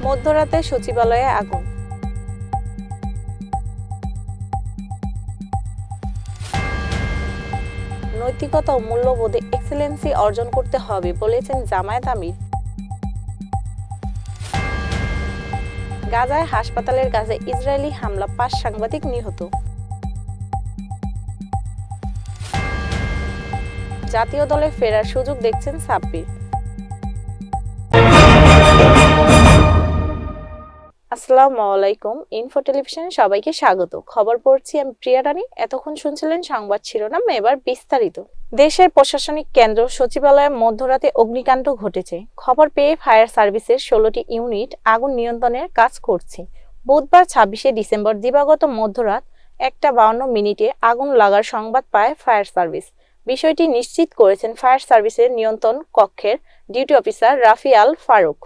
মধ্যরাতে সচিবালয়ে আগুন। নৈতিকতা ও মূল্যবোধে এক্সেলেন্সি অর্জন করতে হবে বলেছেন জামায়াত আমির। গাজায় হাসপাতালের কাছে ইসরায়েলি হামলা, 5 সাংবাদিক নিহত। জাতীয় দলে ফেরার সুযোগ দেখছেন সাব্বির। আসসালামু আলাইকুম, ইনফো টেলিভিশনে সবাইকে স্বাগত। খবর পড়ছি আমি প্রিয়া রানী। এতক্ষণ শুনছিলেন সংবাদ শিরোনাম, এবার বিস্তারিত। দেশের প্রশাসনিক কেন্দ্র সচিবালয়ে মধ্যরাতে অগ্নিকাণ্ড ঘটেছে। খবর পেয়ে ফায়ার সার্ভিসের 16টি ইউনিট আগুন নিয়ন্ত্রণের কাজ করছে। বুধবার 26শে ডিসেম্বর দিবাগত মধ্যরাত 1:52 আগুন লাগার সংবাদ পায় ফায়ার সার্ভিস। বিষয়টি নিশ্চিত করেছেন ফায়ার সার্ভিসের নিয়ন্ত্রণ কক্ষের ডিউটি অফিসার রাফি আল ফারুক।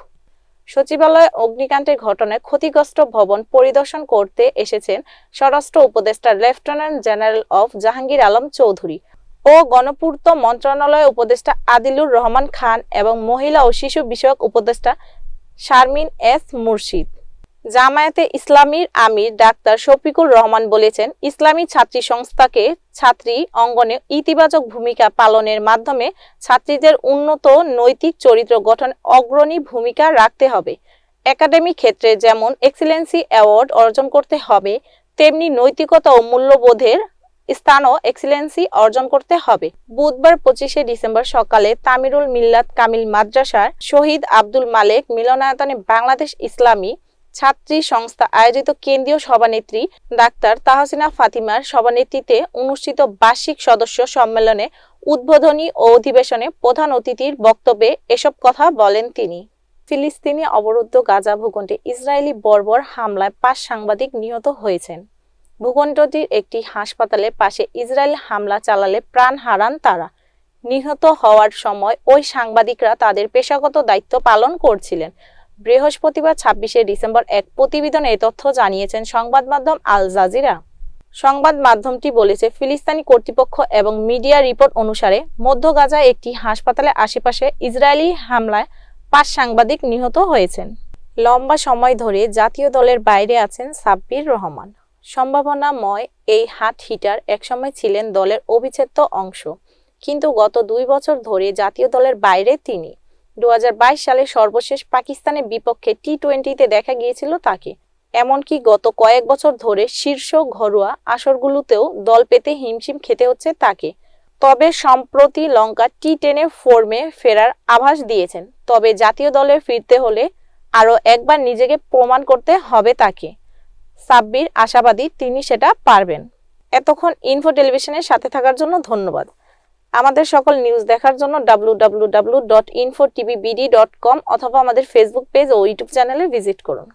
সচিবালয়ে অগ্নিকাণ্ডের ঘটনায় ক্ষতিগ্রস্ত ভবন পরিদর্শন করতে এসেছেন স্বরাষ্ট্র উপদেষ্টা লেফটেন্যান্ট জেনারেল অফ জাহাঙ্গীর আলম চৌধুরী ও গণপূর্ত মন্ত্রণালয় উপদেষ্টা আদিলুর রহমান খান এবং মহিলা ও শিশু বিষয়ক উপদেষ্টা শারমিন এস মুর্শিদ। জামায়াতে ইসলামীর আমির ডাক্তার শফিকুর রহমান বলেছেন, ইসলামী ছাত্রী সংস্থাকে ছাত্রী অঙ্গনে ইতিবাচক ভূমিকা পালনের মাধ্যমে ছাত্রীদের উন্নত নৈতিক চরিত্র গঠনে অগ্রণী ভূমিকা রাখতে হবে। একাডেমিক ক্ষেত্রে যেমন এক্সেলেন্সি অ্যাওয়ার্ড অর্জন করতে হবে, তেমনি নৈতিকতা ও মূল্যবোধের স্থানও এক্সেলেন্সি অর্জন করতে হবে। বুধবার 25শে ডিসেম্বর সকালে তামিরুল মিল্লাত কামিল মাদ্রাসার শহীদ আব্দুল মালেক মিলনায়তনে বাংলাদেশ ইসলামী ছাত্রী সংস্থা আয়োজিত কেন্দ্রীয় সভানেত্রী ডাক্তার তাহসিনা ফাতিমার সভানেত্রীতে অনুষ্ঠিত বার্ষিক সদস্য সম্মেলনে উদ্বোধনী ও অধিবেশনে প্রধান অতিথির বক্তব্যে এসব কথা বলেন তিনি। ফিলিস্তিনি অবরুদ্ধ গাজা ভূখণ্ডে ইসরায়েলি বর্বর হামলায় 5 সাংবাদিক নিহত হয়েছেন। ভূখণ্ডটির একটি হাসপাতালের পাশে ইসরায়েল হামলা চালালে প্রাণ হারান তারা। নিহত হওয়ার সময় ওই সাংবাদিকরা তাদের পেশাগত দায়িত্ব পালন করছিলেন। বৃহস্পতিবার 26শে ডিসেম্বর এক প্রতিবেদনে এই তথ্য জানিয়েছেন সংবাদ মাধ্যম আল জাজিরা। সংবাদ মাধ্যমটি বলেছে, ফিলিস্তিনি কর্তৃপক্ষ এবং মিডিয়া রিপোর্ট অনুসারে মধ্য গাজায় একটি হাসপাতালের আশেপাশে ইসরায়েলি হামলায় 5 সাংবাদিক নিহত হয়েছেন। লম্বা সময় ধরে জাতীয় দলের বাইরে আছেন সাব্বির রহমান। সম্ভাবনাময় এই হাট হিটার একসময় ছিলেন দলের অবিচ্ছেদ্য অংশ, কিন্তু গত 2 বছর ধরে জাতীয় দলের বাইরে তিনি। 2022 সালে সর্বশেষ পাকিস্তানের বিপক্ষে টি-20তে দেখা গিয়েছিল তাকে। এমনকি গত কয়েক বছর ধরে শীর্ষ ঘরোয়া আসরগুলোতেও দল পেতে হিমশিম খেতে হচ্ছে তাকে। তবে সম্প্রতি লঙ্কা টি10 ফর্মে ফেরার আভাস দিয়েছেন। তবে জাতীয় দলে ফিরতে হলে আরও একবার নিজেকে প্রমাণ করতে হবে তাকে। সাব্বির আশাবাদী তিনি সেটা পারবেন। এতক্ষণ ইনফো টেলিভিশনের সাথে থাকার জন্য ধন্যবাদ। আমাদের সকল নিউজ দেখার জন্য www.infotvbd.com অথবা আমাদের ফেসবুক পেজ ও ইউটিউব চ্যানেলে ভিজিট করুন।